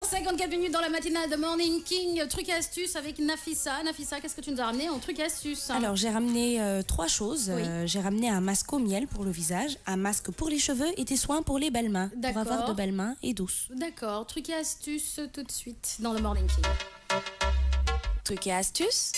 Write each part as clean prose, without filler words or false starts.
11h54 minutes dans la matinale de Morning King. Truc et astuce avec Nafissa. Nafissa, qu'est-ce que tu nous as ramené en truc et astuce? Alors, j'ai ramené 3 choses. Oui. J'ai ramené un masque au miel pour le visage, un masque pour les cheveux et des soins pour les belles mains. Pour avoir de belles mains et douces. D'accord. Truc et astuce tout de suite dans le Morning King. Truc et astuce.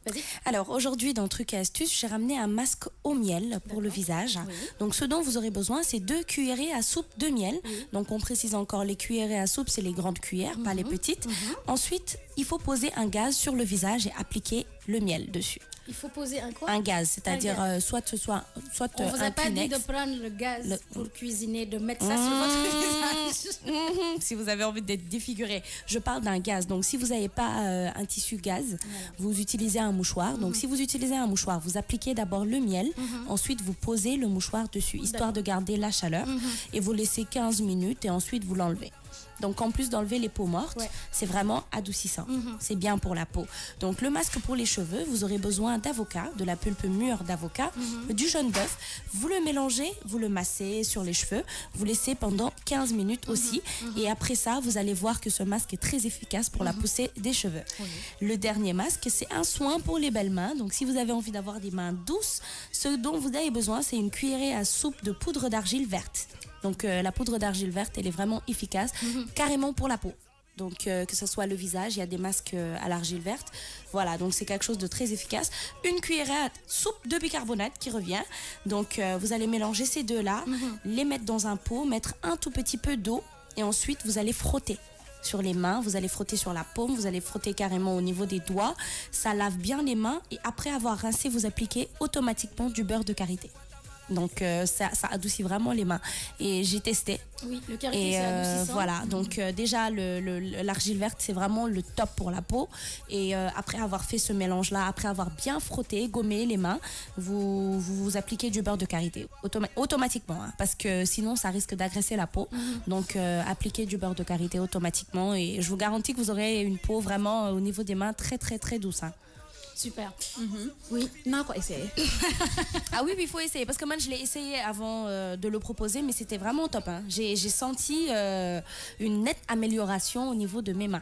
Vas-y. Alors aujourd'hui dans Truc et astuces, j'ai ramené un masque au miel pour le visage. Oui. Donc ce dont vous aurez besoin, c'est 2 cuillerées à soupe de miel. Oui. Donc on précise encore, les cuillerées à soupe, c'est les grandes cuillères, pas les petites. Ensuite, il faut poser un gaz sur le visage et appliquer le miel dessus. Il faut poser un quoi? Un gaz, c'est-à-dire soit On vous a un pas dit Kleenex. de prendre le gaz pour cuisiner, de mettre ça sur votre visage. Si vous avez envie d'être défiguré, je parle d'un gaz. Donc si vous n'avez pas un tissu gaz, vous utilisez un mouchoir. Donc si vous utilisez un mouchoir, vous appliquez d'abord le miel, ensuite vous posez le mouchoir dessus, histoire de garder la chaleur, et vous laissez 15 minutes et ensuite vous l'enlevez. Donc en plus d'enlever les peaux mortes, c'est vraiment adoucissant. C'est bien pour la peau. Donc le masque pour les cheveux, vous aurez besoin d'avocat, de la pulpe mûre d'avocat, du jaune d'œuf. Vous le mélangez, vous le massez sur les cheveux, vous laissez pendant 15 minutes aussi. Et après ça, vous allez voir que ce masque est très efficace pour la poussée des cheveux. Le dernier masque, c'est un soin pour les belles mains. Donc si vous avez envie d'avoir des mains douces, ce dont vous avez besoin, c'est une cuillerée à soupe de poudre d'argile verte. Donc la poudre d'argile verte, elle est vraiment efficace, carrément pour la peau. Donc que ce soit le visage, il y a des masques à l'argile verte. Voilà, donc c'est quelque chose de très efficace. Une cuillerée à soupe de bicarbonate qui revient. Donc vous allez mélanger ces deux-là, les mettre dans un pot, mettre un tout petit peu d'eau et ensuite vous allez frotter sur les mains, vous allez frotter sur la paume, vous allez frotter carrément au niveau des doigts. Ça lave bien les mains et après avoir rincé, vous appliquez automatiquement du beurre de karité. Donc ça adoucit vraiment les mains. Et j'ai testé. Oui, le karité c'est adoucissant. Voilà, donc déjà l'argile verte c'est vraiment le top pour la peau. Et après avoir fait ce mélange là, après avoir bien frotté, gommé les mains, vous appliquez du beurre de karité automatiquement, hein, parce que sinon ça risque d'agresser la peau. Donc appliquez du beurre de karité automatiquement et je vous garantis que vous aurez une peau vraiment au niveau des mains très très très douce, hein. Super. Oui, non, quoi, essayer. Ah oui, il faut essayer. Parce que moi, je l'ai essayé avant de le proposer, mais c'était vraiment top, hein. J'ai senti une nette amélioration au niveau de mes mains.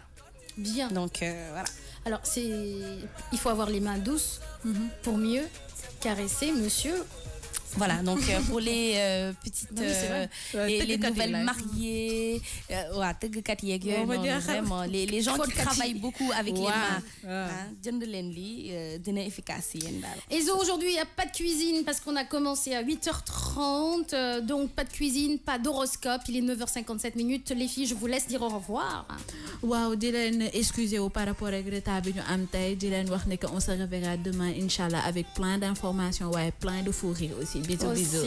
Bien. Donc, voilà. Alors, il faut avoir les mains douces pour mieux caresser monsieur. Voilà, donc pour les petites, les nouvelles mariées, vraiment, les gens qui travaillent beaucoup avec les mains. Et zo, aujourd'hui, il n'y a pas de cuisine parce qu'on a commencé à 8h30. Donc, pas de cuisine, pas d'horoscope. Il est 9h57 minutes. Les filles, je vous laisse dire au revoir. Wow, Dylan, excusez-vous par rapport à Greta Dylan, on se reverra demain, Inch'Allah, avec plein d'informations, ouais, plein de fou rire aussi. Bisous, bisous.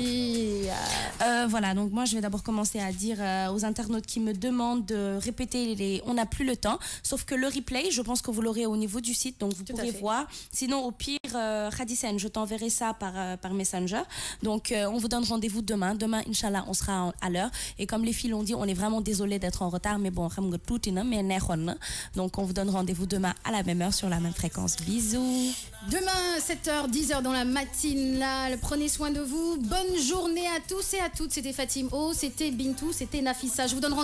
Voilà, donc moi je vais d'abord commencer à dire aux internautes qui me demandent de répéter on n'a plus le temps, sauf que le replay, je pense que vous l'aurez au niveau du site, donc vous pourrez voir. Sinon, au pire, Khadisen, je t'enverrai ça par Messenger. Donc on vous donne rendez-vous demain. Demain, Inch'Allah, on sera à l'heure. Et comme les filles l'ont dit, on est vraiment désolé d'être en retard, mais bon, donc on vous donne rendez-vous demain à la même heure sur la même fréquence. Bisous. Demain, 7h, 10h dans la matinale. Prenez soin de vous. Bonne journée à tous et à toutes. C'était Fatim O, c'était Bintou, c'était Nafissa. Je vous donne rendez-vous.